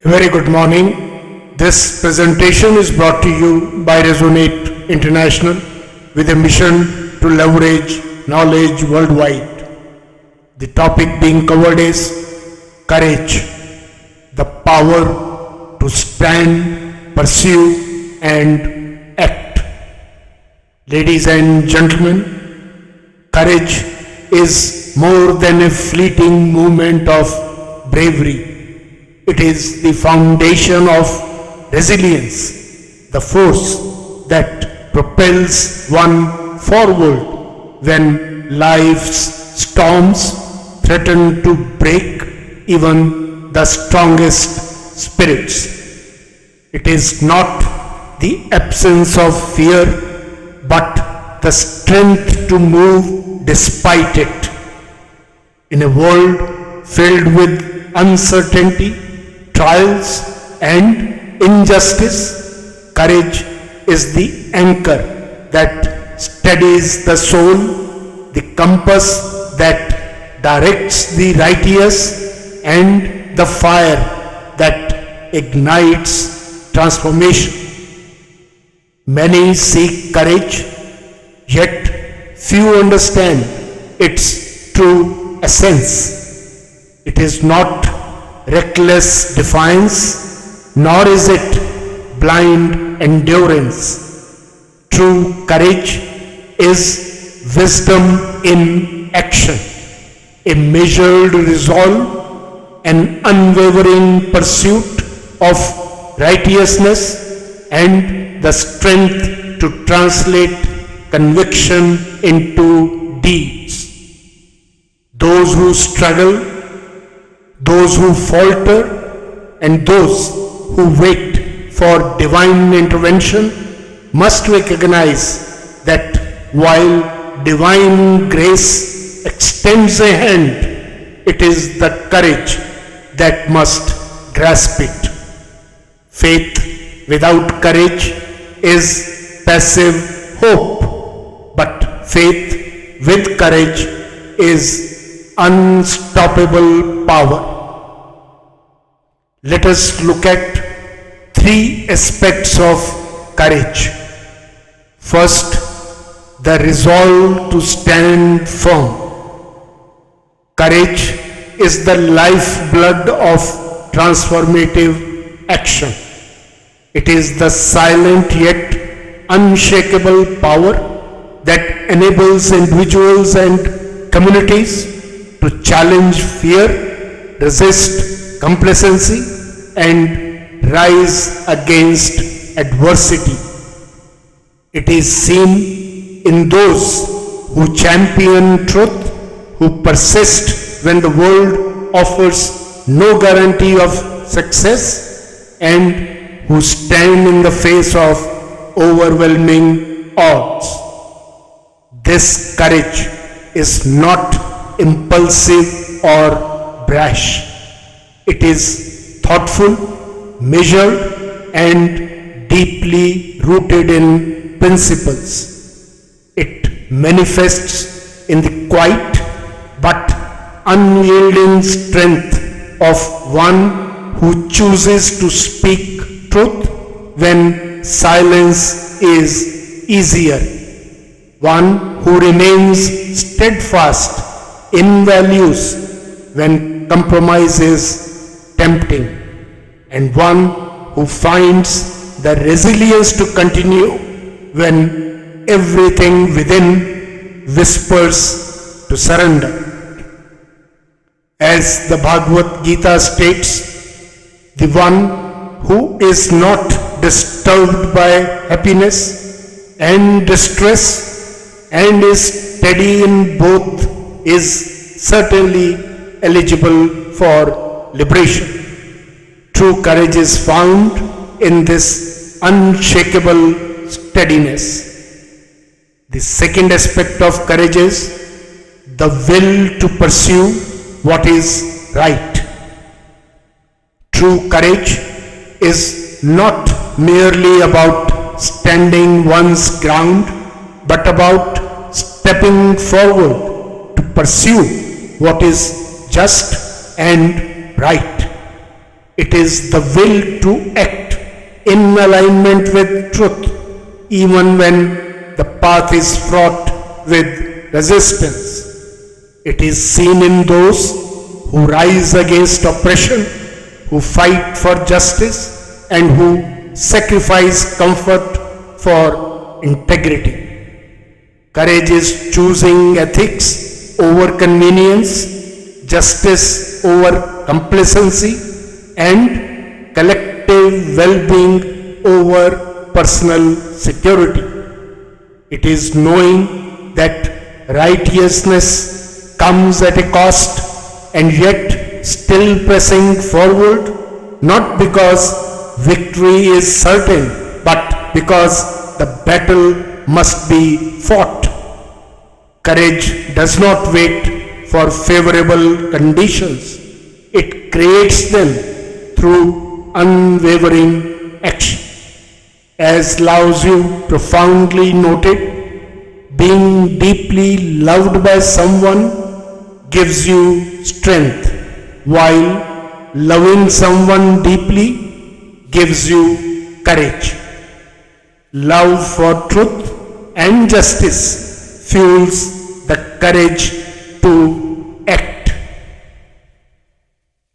A very good morning. This presentation is brought to you by Resonate International with a mission to leverage knowledge worldwide. The topic being covered is courage, the power to stand, pursue, and act. Ladies and gentlemen, courage is more than a fleeting moment of bravery. It is the foundation of resilience, the force that propels one forward when life's storms threaten to break even the strongest spirits. It is not the absence of fear, but the strength to move despite it. In a world filled with uncertainty, trials and injustice, courage is the anchor that steadies the soul, the compass that directs the righteous, and the fire that ignites transformation. Many seek courage, yet few understand its true essence. It is not reckless defiance, nor is it blind endurance. True courage is wisdom in action, a measured resolve, an unwavering pursuit of righteousness, and the strength to translate conviction into deeds. Those who struggle, those who falter, and those who wait for divine intervention must recognize that while divine grace extends a hand, it is the courage that must grasp it. Faith without courage is passive hope, but faith with courage is unstoppable power. Let us look at three aspects of courage. First, the resolve to stand firm. Courage is the lifeblood of transformative action. It is the silent yet unshakable power that enables individuals and communities to challenge fear, resist complacency, and rise against adversity. It is seen in those who champion truth, who persist when the world offers no guarantee of success, and who stand in the face of overwhelming odds. This courage is not impulsive or brash. It is thoughtful, measured, and deeply rooted in principles. It manifests in the quiet but unyielding strength of one who chooses to speak truth when silence is easier, one who remains steadfast in values when compromise is tempting, and one who finds the resilience to continue when everything within whispers to surrender. As the Bhagavad Gita states, the one who is not disturbed by happiness and distress and is steady in both is certainly eligible for liberation. True courage is found in this unshakable steadiness. The second aspect of courage is the will to pursue what is right. True courage is not merely about standing one's ground, but about stepping forward to pursue what is just and right. It is the will to act in alignment with truth, even when the path is fraught with resistance. It is seen in those who rise against oppression, who fight for justice, and who sacrifice comfort for integrity. Courage is choosing ethics over convenience, justice over complacency, and collective well-being over personal security. It is knowing that righteousness comes at a cost and yet still pressing forward, not because victory is certain, but because the battle must be fought. Courage does not wait for favorable conditions. It creates them through unwavering action. As Lao Tzu profoundly noted, being deeply loved by someone gives you strength, while loving someone deeply gives you courage. Love for truth and justice fuels the courage to act.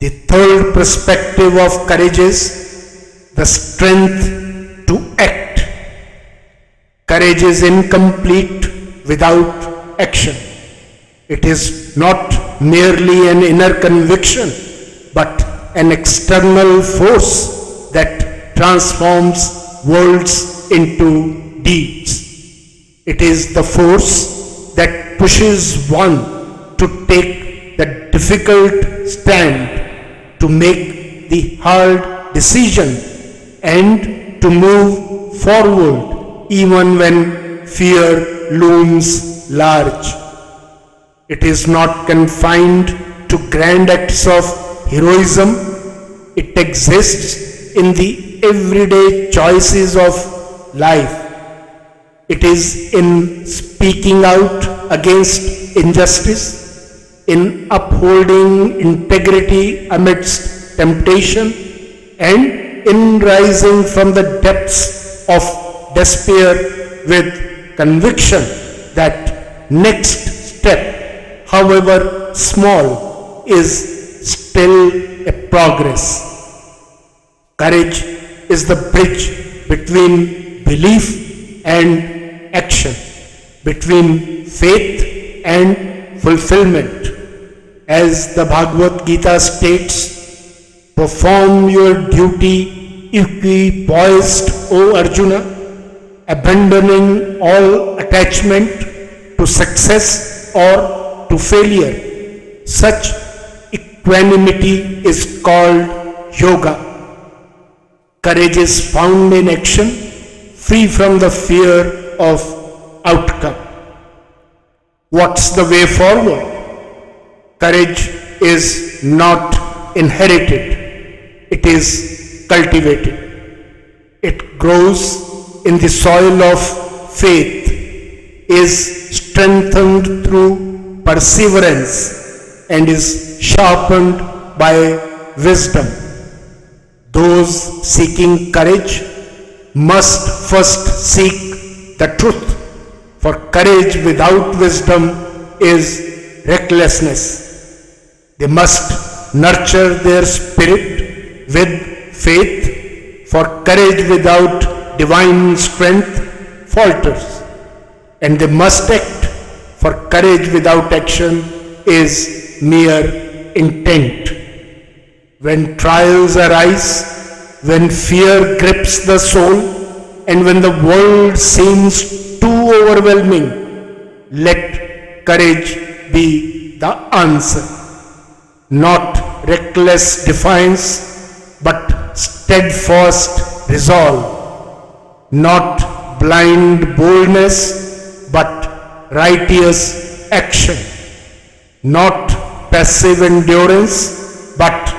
The third perspective of courage is the strength to act. Courage is incomplete without action. It is not merely an inner conviction, but an external force that transforms worlds into deeds. It is the force that pushes one to take the difficult stand, to make the hard decision, and to move forward even when fear looms large. It is not confined to grand acts of heroism. It exists in the everyday choices of life. It is in speaking out against injustice, in upholding integrity amidst temptation, and in rising from the depths of despair with conviction that next step, however small, is still a progress. Courage is the bridge between belief and action, between faith and fulfillment. As the Bhagavad Gita states, perform your duty equipoised, O Arjuna, abandoning all attachment to success or to failure. Such equanimity is called yoga. Courage is found in action, free from the fear of outcome. What's the way forward? Courage is not inherited, it is cultivated. It grows in the soil of faith, is strengthened through perseverance, and is sharpened by wisdom. Those seeking courage must first seek the truth, for courage without wisdom is recklessness. They must nurture their spirit with faith, for courage without divine strength falters. And they must act, for courage without action is mere intent. When trials arise, when fear grips the soul, and when the world seems too overwhelming, let courage be the answer. Not reckless defiance, but steadfast resolve. Not blind boldness, but righteous action. Not passive endurance, but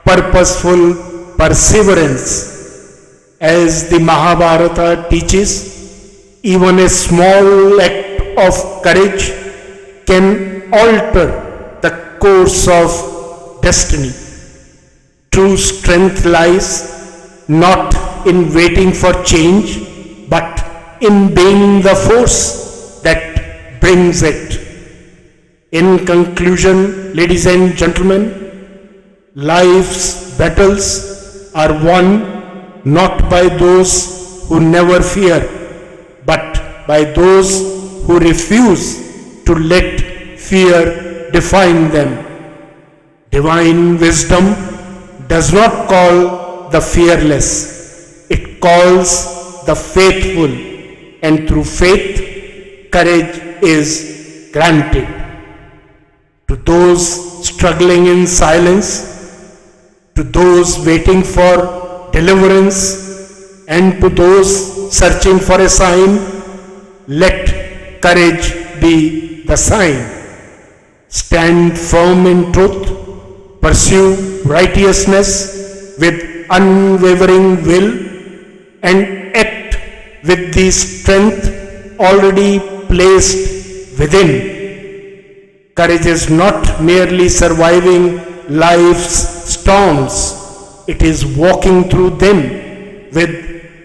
purposeful perseverance. As the Mahabharata teaches, even a small act of courage can alter the course of destiny. true strength lies not in waiting for change, but in being the force that brings it. In conclusion, ladies and gentlemen, life's battles are won not by those who never fear, but by those who refuse to let fear define them. Divine wisdom does not call the fearless, it calls the faithful, and through faith, courage is granted. To those struggling in silence, to those waiting for deliverance, and to those searching for a sign, let courage be the sign. Stand firm in truth, pursue righteousness with unwavering will, and act with the strength already placed within. Courage is not merely surviving life's storms, it is walking through them with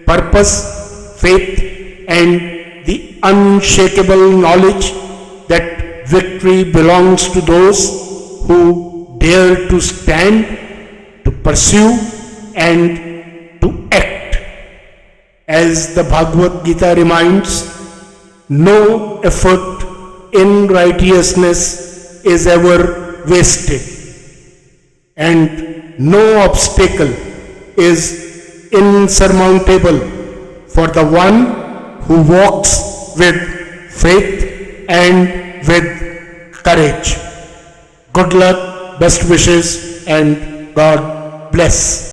purpose, faith, and the unshakable knowledge that victory belongs to those who dare to stand, to pursue, and to act. As the Bhagavad Gita reminds, no effort in righteousness is ever wasted, and no obstacle is insurmountable for the one who walks with faith and with courage. Good luck, best wishes, and God bless.